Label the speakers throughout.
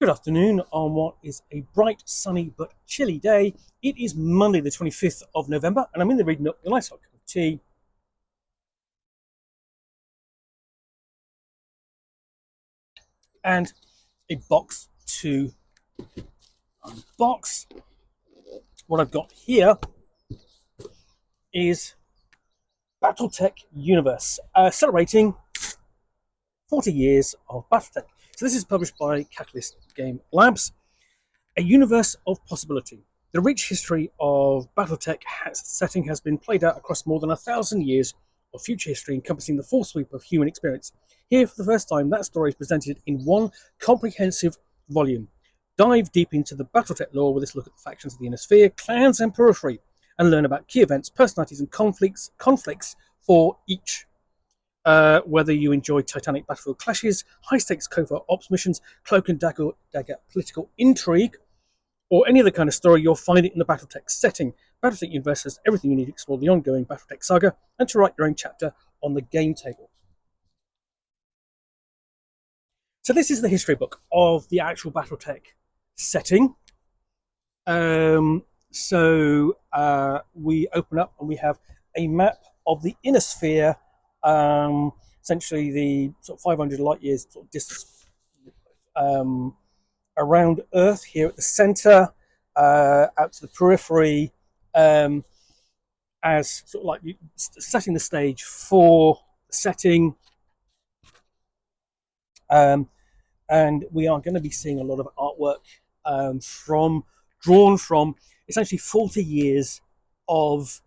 Speaker 1: Good afternoon on what is a bright, sunny, but chilly day. It is Monday, the 25th of November, and I'm in the reading up with a nice hot cup of tea and a box to unbox. What I've got here is BattleTech Universe, celebrating 40 years of BattleTech. So this is published by Catalyst Game Labs, a universe of possibility. The rich history of BattleTech setting has been played out across more than 1,000 years of future history encompassing the full sweep of human experience. Here, for the first time, that story is presented in one comprehensive volume. Dive deep into the BattleTech lore with this look at the factions of the Inner Sphere, clans, and periphery, and learn about key events, personalities, and conflicts for each. Whether you enjoy titanic battlefield clashes, high-stakes covert ops missions, cloak and dagger political intrigue, or any other kind of story, you'll find it in the BattleTech setting. BattleTech Universe has everything you need to explore the ongoing BattleTech saga and to write your own chapter on the game table. So this is the history book of the actual BattleTech setting. We open up and we have a map of the Inner Sphere, essentially the sort of 500 light years sort of distance around Earth here at the center, out to the periphery, as sort of like setting the stage for the setting. And we are going to be seeing a lot of artwork drawn from essentially 40 years of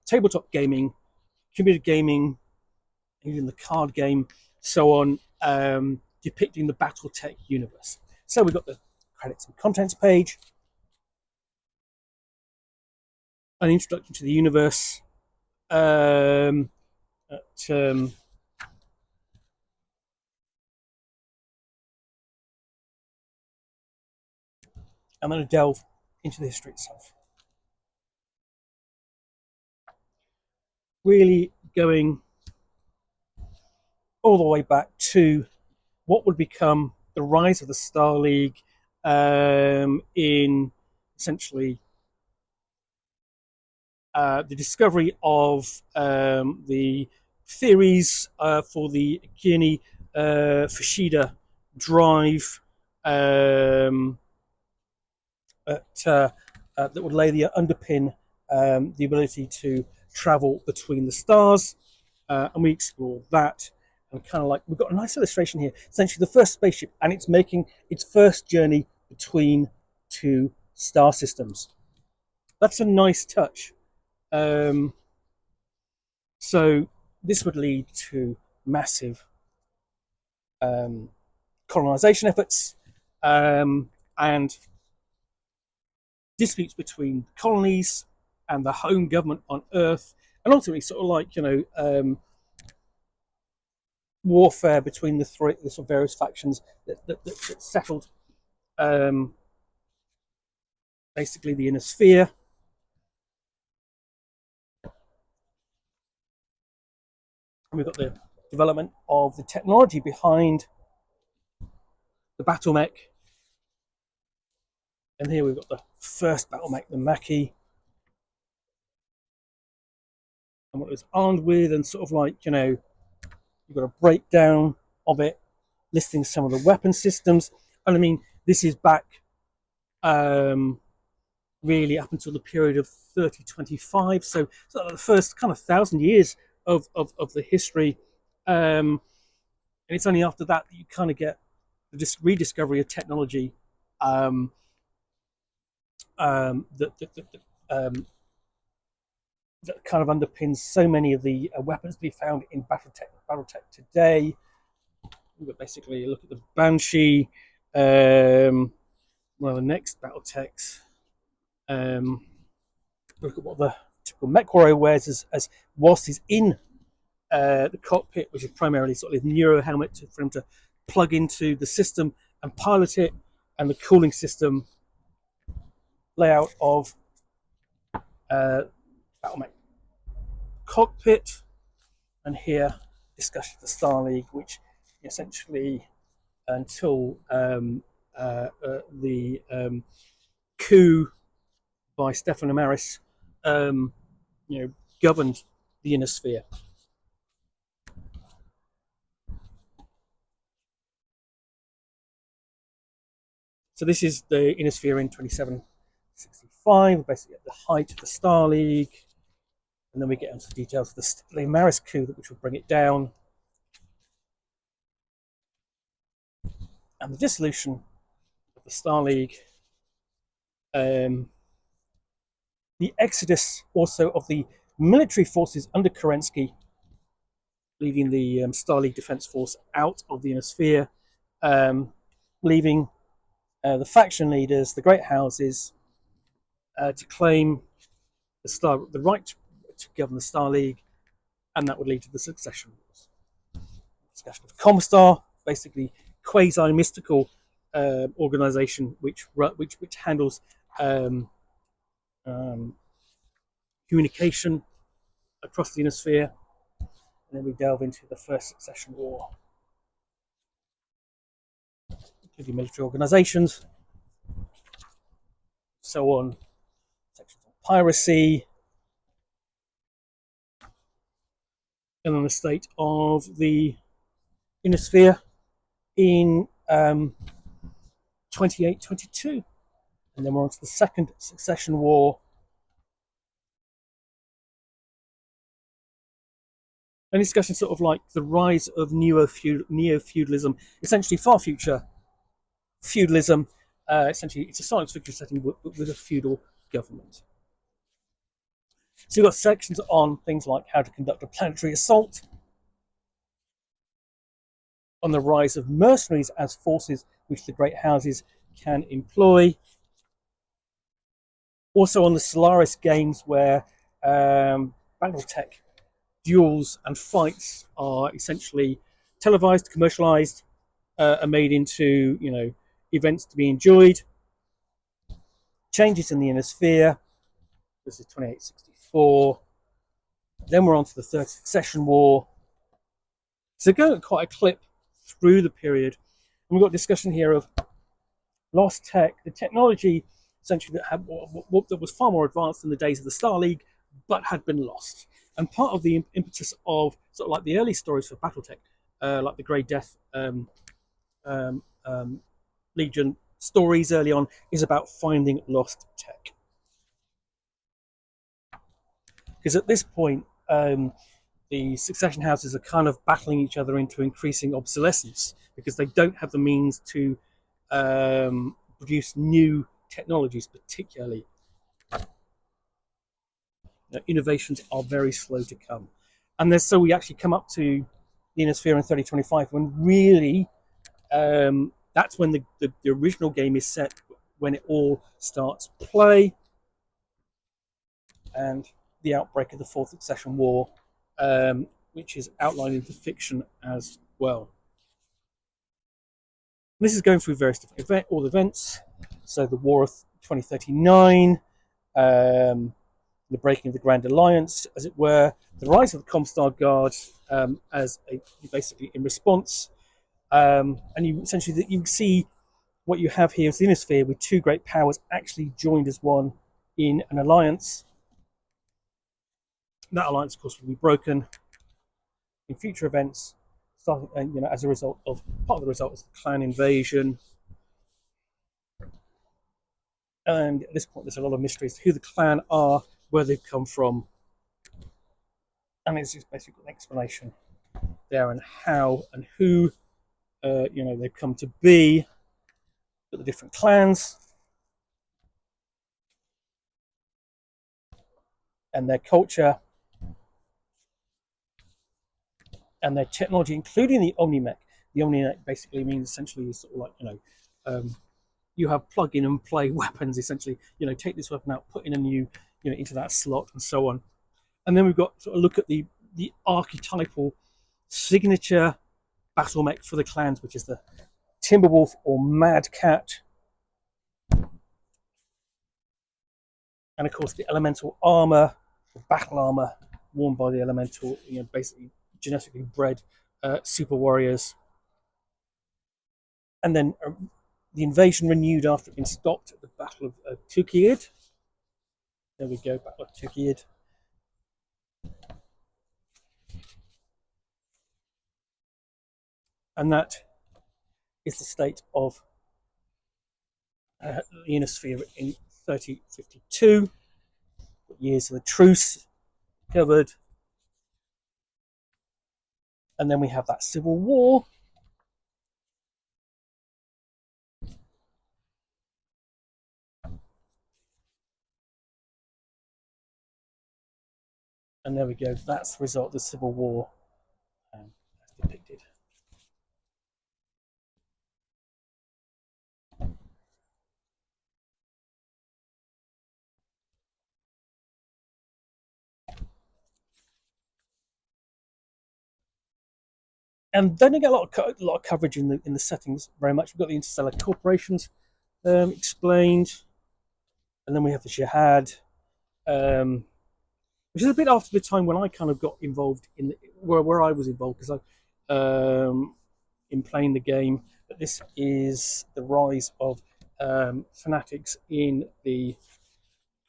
Speaker 1: tabletop gaming, computer gaming, even the card game, so on, depicting the BattleTech universe. So we've got the credits and contents page, an introduction to the universe, and I'm going to delve into the history itself. Really going all the way back to what would become the rise of the Star League, in essentially the discovery of the theories for the Guinea Fushida drive, that would lay the underpin, the ability to travel between the stars, and we explore that. And kind of like, we've got a nice illustration here, essentially the first spaceship, and it's making its first journey between two star systems. That's a nice touch. So this would lead to massive colonization efforts, and disputes between colonies and the home government on Earth, and ultimately sort of like, warfare between the sort of various factions that settled basically the Inner Sphere. And we've got the development of the technology behind the battle mech. And here we've got the first battle mech, the Mackie, and what it was armed with, and sort of like, you've got a breakdown of it, listing some of the weapon systems. And I mean, this is back really up until the period of 3025. So the first kind of 1,000 years of the history. And it's only after that you kind of get the rediscovery of technology, that kind of underpins so many of the weapons to be found in BattleTech today. We've got basically a look at the Banshee, one of the next BattleTechs. Look at what the typical mech warrior wears as whilst he's in the cockpit, which is primarily sort of his neuro helmet for him to plug into the system and pilot it, and the cooling system layout of BattleMech cockpit. And here, discussion of the Star League, which essentially until the coup by Stefan Amaris, um, governed the inner sphere. So this is the inner sphere in 2765, basically at the height of the Star League, and then we get into the details of the Amaris coup, which will bring it down, and the dissolution of the Star League. The exodus also of the military forces under Kerensky, leaving the Star League Defense Force out of the inner sphere, leaving the faction leaders, the great houses, to claim the right to govern the Star League, and that would lead to the succession wars. Discussion of Comstar, basically quasi mystical organization which handles um, um, communication across the inner sphere. And then we delve into the first succession war, including military organizations, so on, sections on piracy, and then the state of the inner sphere in 28-22. And then we're on to the second succession war. And discussion sort of like the rise of neo-feudalism, essentially far future feudalism. Essentially, it's a science fiction setting with a feudal government. So you've got sections on things like how to conduct a planetary assault, on the rise of mercenaries as forces which the great houses can employ. Also on the Solaris games, where BattleTech duels and fights are essentially televised, commercialized, are made into events to be enjoyed. Changes in the inner sphere. This is 2864. Then we're on to the third succession war. So going at quite a clip through the period, and we've got discussion here of lost tech, the technology essentially that was far more advanced in the days of the Star League, but had been lost. And part of the impetus of sort of like the early stories for BattleTech, like the Grey Death um, Legion stories early on, is about finding lost tech. Because at this point, the succession houses are kind of battling each other into increasing obsolescence because they don't have the means to produce new technologies, particularly. Innovations are very slow to come. And so we actually come up to the inner sphere in 3025 when really that's when the original game is set, when it all starts play, and the outbreak of the Fourth Succession War, which is outlined into fiction as well. This is going through various different all events. So the War of 2039, the breaking of the Grand Alliance, as it were, the rise of the Comstar Guard as basically in response, and you essentially you see what you have here is the inner sphere with two great powers actually joined as one in an alliance. That alliance, of course, will be broken in future events, starting as a result of part of the result is the clan invasion. And at this point, there's a lot of mysteries to who the clan are, where they've come from, and it's just basically an explanation there and how and who they've come to be, but the different clans and their culture and their technology, including the Omnimech. The Omnimech basically means essentially sort of like you have plug in and play weapons. Essentially, take this weapon out, put in a new into that slot, and so on. And then we've got sort of look at the archetypal signature battle mech for the clans, which is the Timberwolf or Mad Cat, and of course the elemental armor, the battle armor worn by the elemental, basically genetically bred super warriors. and then the invasion renewed after it had been stopped at the Battle of Tukid. There we go, Battle of Tukid. And that is the state of the Ionosphere in 3052. Years of the truce covered. And then we have that civil war. And there we go. That's the result of the civil war as depicted. And then you get a lot of coverage in the settings. Very much. We've got the interstellar corporations explained, and then we have the jihad, which is a bit after the time when I kind of got involved in where I was involved because I in playing the game. But this is the rise of fanatics in the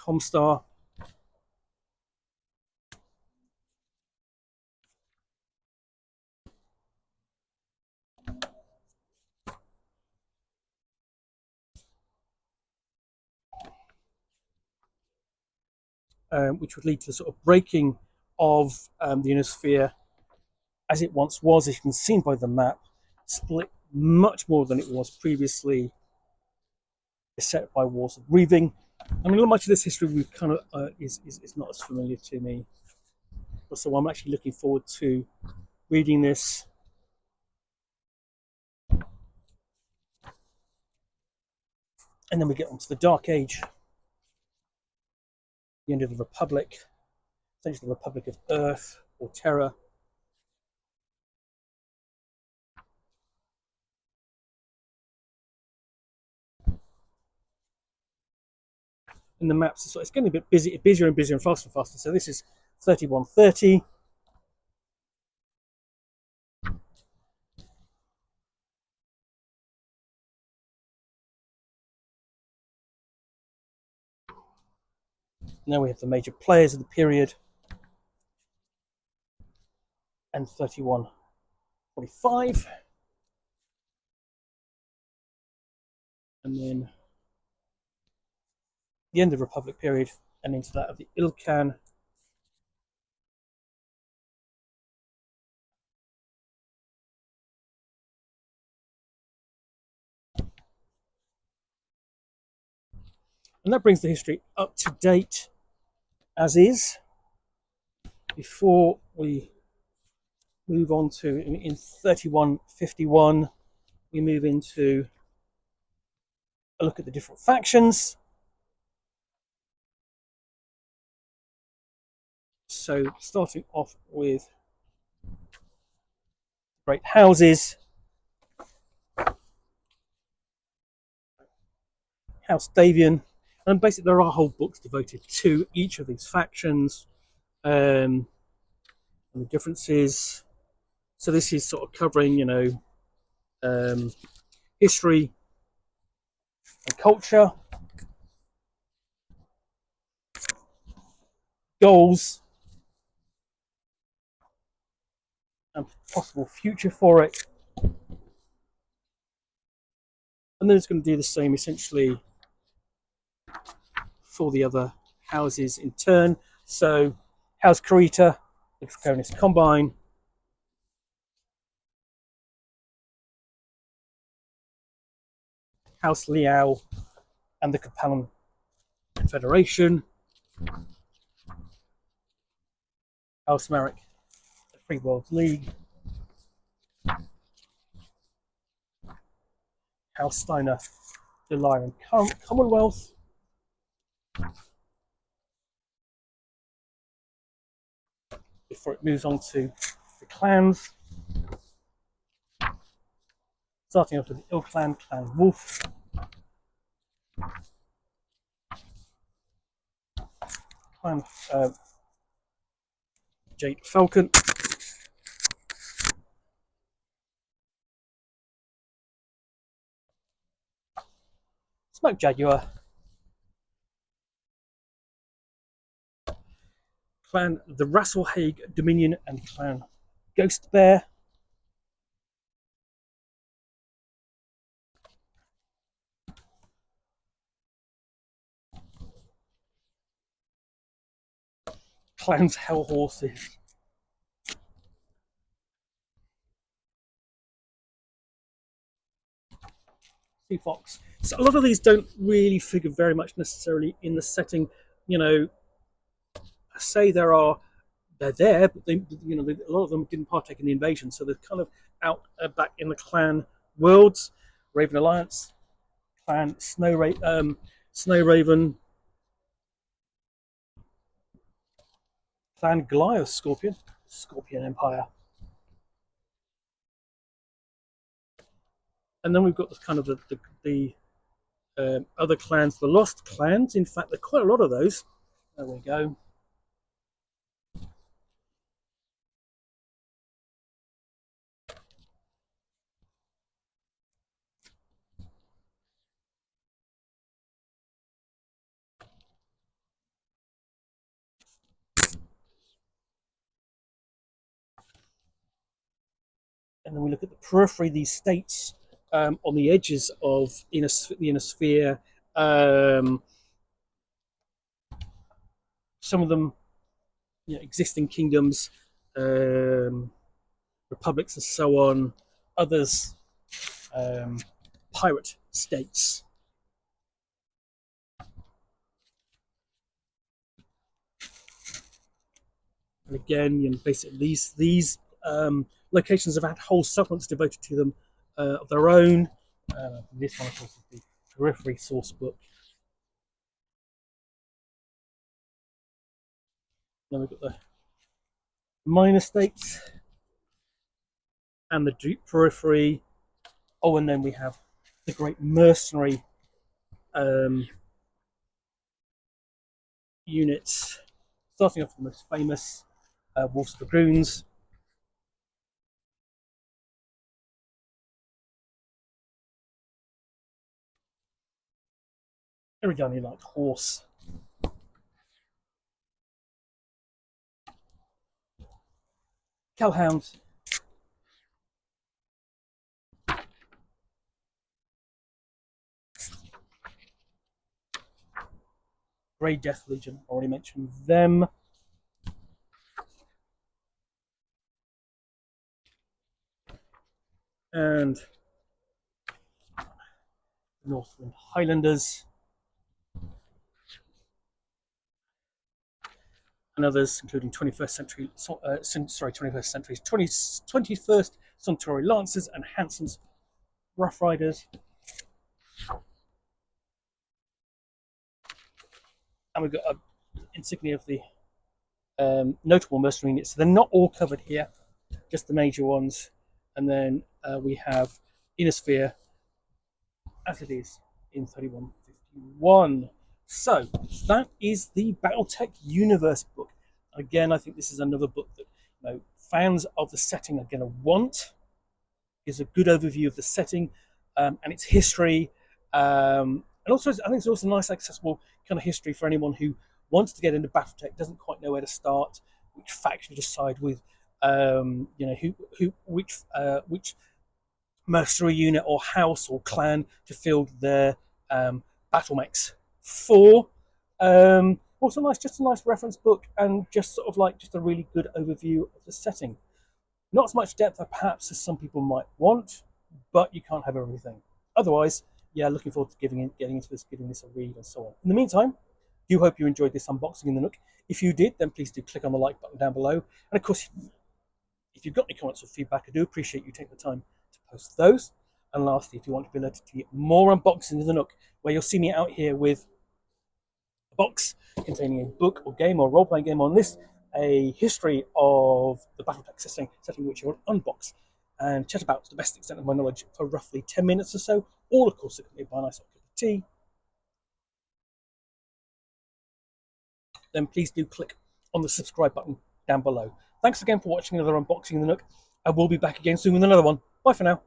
Speaker 1: Comstar. Which would lead to the sort of breaking of the Ionosphere as it once was, as you can see by the map, split much more than it was previously, beset by wars of breathing. I mean, not much of this history we kind of is not as familiar to me, so I'm actually looking forward to reading this. And then we get onto the Dark Age, the end of the Republic, essentially the Republic of Earth or Terra. And the maps, so it's getting a bit busier and busier and faster and faster. So this is 3130. Now we have the major players of the period, and 3145. And then the end of the Republic period and into that of the Ilkhan. And that brings the history up to date as is. Before we move on to, in 3151, we move into a look at the different factions. So starting off with great houses. House Davian. And basically there are whole books devoted to each of these factions and the differences. So this is sort of covering, history and culture, goals, and possible future for it. And then it's going to do the same essentially for the other houses in turn. So House Karita, the Draconis Combine, House Liao, and the Capellan Confederation, House Marek, the Free World League, House Steiner, the Lyran Commonwealth, before it moves on to the clans. Starting off with the Ill Clan, Clan Wolf, Clan Jade Falcon, Smoke Jaguar, Clan the Rasselhaig Dominion, and Clan Ghost Bear. Clans Hell Horses. Sea Fox. So a lot of these don't really figure very much necessarily in the setting. You know, say they're there, but a lot of them didn't partake in the invasion, so they're kind of out back in the clan worlds. Raven Alliance, Clan Snow Raven, Clan Goliath Scorpion, Scorpion Empire, and then we've got the kind of the other clans, the Lost Clans. In fact, there are quite a lot of those. There we go. And then we look at the periphery, these states on the edges of the inner sphere. Um, some of them, existing kingdoms, um, republics, and so on. Others, um, pirate states. And again, basically these locations have had whole supplements devoted to them of their own. This one, of course, is the periphery source book. Then we've got the minor states and the deep periphery. Oh, and then we have the great mercenary um, units, starting off with the most famous Wolves Dragoons. Erigani Light Horse. Calhounds. Grey Death Legion, already mentioned them. And Northwind Highlanders. And others, including 21st century, 21st Centauri Lancers and Hanson's Rough Riders. And we've got an insignia of the notable mercenary units. So they're not all covered here, just the major ones. And then we have Inner Sphere as it is in 3151. So that is the BattleTech Universe book. Again, I think this is another book that fans of the setting are going to want. Gives a good overview of the setting and its history. And also, I think it's also a nice, accessible kind of history for anyone who wants to get into BattleTech, doesn't quite know where to start, which faction to side with, which mercenary unit or house or clan to field their battle mechs for. Also nice, just a nice reference book, and just sort of like just a really good overview of the setting. Not as much depth perhaps as some people might want, but you can't have everything. Otherwise, yeah, looking forward to getting into this, giving this a read, and so on. In the meantime, do hope you enjoyed this unboxing in the Nook. If you did, then please do click on the like button down below. And of course, if you've got any comments or feedback, I do appreciate you taking the time to post those. And lastly, if you want to be alerted to get more unboxings in the Nook, where you'll see me out here with a box containing a book or game or role-playing game on this, a history of the BattleTech setting which you'll unbox and chat about to the best extent of my knowledge for roughly 10 minutes or so, all of course accompanied by a nice cup of tea. Then please do click on the subscribe button down below. Thanks again for watching another unboxing in the Nook. I will be back again soon with another one. Bye for now.